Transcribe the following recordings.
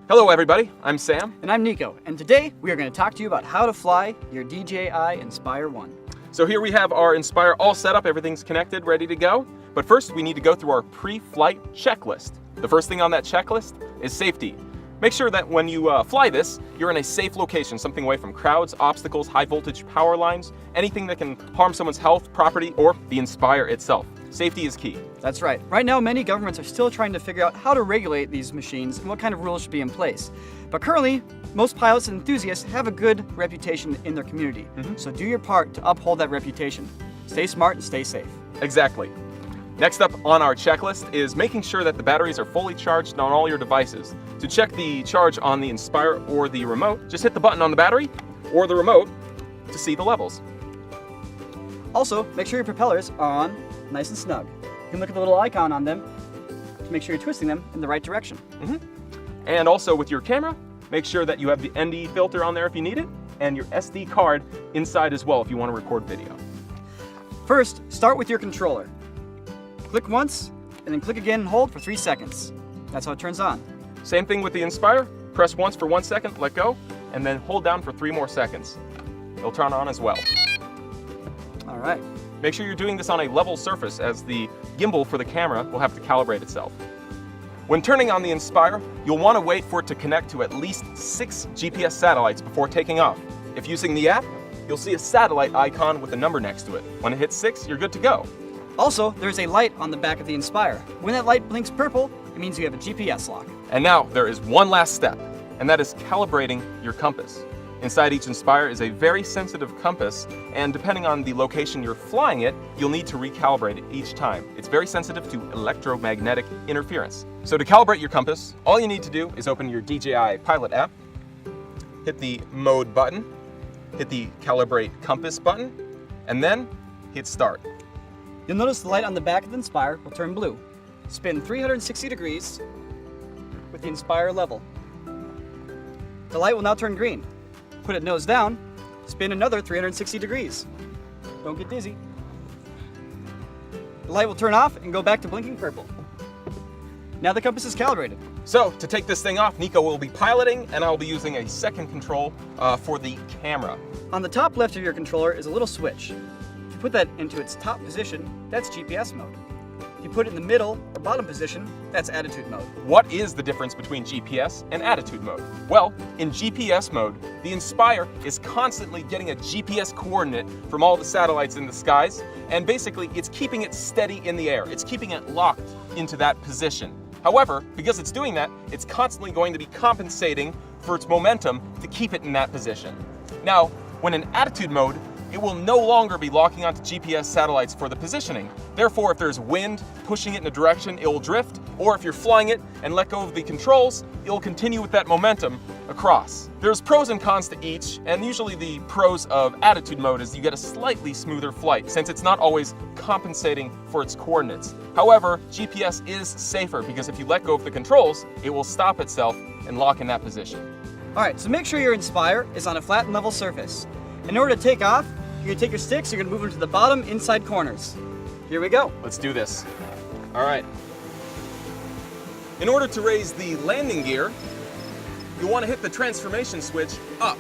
Hello everybody, I'm Sam. And I'm Niko, and today we are going to talk to you about how to fly your DJI Inspire 1. So here we have our Inspire all set up, everything's connected, ready to go. But first we need to go through our pre-flight checklist. The first thing on that checklist is safety. Make sure that when you fly this, you're in a safe location, something away from crowds, obstacles, high voltage power lines, anything that can harm someone's health, property, or the Inspire itself. Safety is key. That's right. Right now, many governments are still trying to figure out how to regulate these machines and what kind of rules should be in place. But currently, most pilots and enthusiasts have a good reputation in their community. So do your part to uphold that reputation. Stay smart and stay safe. Exactly. Next up on our checklist is making sure that the batteries are fully charged on all your devices. To check the charge on the Inspire or the remote, just hit the button on the battery or the remote to see the levels. Also, make sure your propellers are on nice and snug. You can look at the little icon on them to make sure you're twisting them in the right direction. And also with your camera, make sure that you have the ND filter on there if you need it, and your SD card inside as well if you want to record video. First, start with your controller. Click once, and then click again and hold for 3 seconds. That's how it turns on. Same thing with the Inspire. Press once for 1 second, let go, and then hold down for 3 more seconds. It'll turn on as well. All right. Make sure you're doing this on a level surface, as the gimbal for the camera will have to calibrate itself. When turning on the Inspire, you'll want to wait for it to connect to at least 6 GPS satellites before taking off. If using the app, you'll see a satellite icon with a number next to it. When it hits 6, you're good to go. Also, there's a light on the back of the Inspire. When that light blinks purple, it means you have a GPS lock. And now there is one last step, and that is calibrating your compass. Inside each Inspire is a very sensitive compass, and depending on the location you're flying it, you'll need to recalibrate it each time. It's very sensitive to electromagnetic interference. So to calibrate your compass, all you need to do is open your DJI Pilot app, hit the Mode button, hit the Calibrate Compass button, and then hit Start. You'll notice the light on the back of the Inspire will turn blue. Spin 360 degrees with the Inspire level. The light will now turn green. Put it nose down, spin another 360 degrees. Don't get dizzy. The light will turn off and go back to blinking purple. Now the compass is calibrated. So to take this thing off, Niko will be piloting, and I'll be using a second control for the camera. On the top left of your controller is a little switch. If you put that into its top position, that's GPS mode. If you put it in the middle or bottom position, that's attitude mode. What is the difference between GPS and attitude mode? Well, in GPS mode, the Inspire is constantly getting a GPS coordinate from all the satellites in the skies, and basically it's keeping it steady in the air. It's keeping it locked into that position. However, because it's doing that, it's constantly going to be compensating for its momentum to keep it in that position. Now, when in attitude mode, it will no longer be locking onto GPS satellites for the positioning. Therefore, if there's wind pushing it in a direction, it will drift, or if you're flying it and let go of the controls, it will continue with that momentum across. There's pros and cons to each, and usually the pros of attitude mode is you get a slightly smoother flight, since it's not always compensating for its coordinates. However, GPS is safer, because if you let go of the controls, it will stop itself and lock in that position. All right, so make sure your Inspire is on a flat and level surface. In order to take off, you're gonna take your sticks, you're gonna move them to the bottom inside corners. Here we go. Let's do this. All right. In order to raise the landing gear, you want to hit the transformation switch up.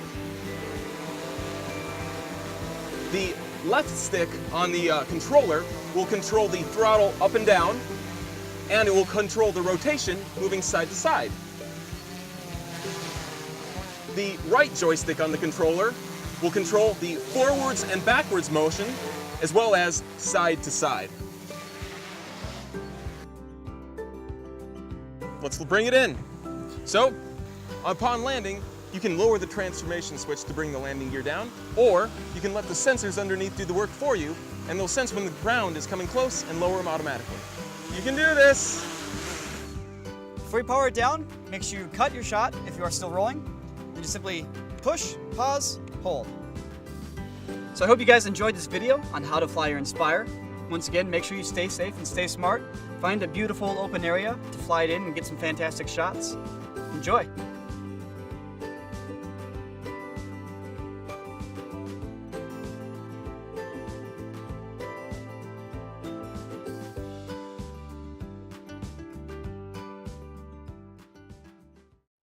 The left stick on the controller will control the throttle up and down, and it will control the rotation moving side to side. The right joystick on the controller will control the forwards and backwards motion, as well as side to side. Let's bring it in. So, upon landing, you can lower the transformation switch to bring the landing gear down, or you can let the sensors underneath do the work for you, and they'll sense when the ground is coming close and lower them automatically. You can do this! Before you power it down, make sure you cut your shot if you are still rolling. You just simply push, pause, hold. So I hope you guys enjoyed this video on how to fly your Inspire. Once again, make sure you stay safe and stay smart. Find a beautiful open area to fly it in and get some fantastic shots. Enjoy!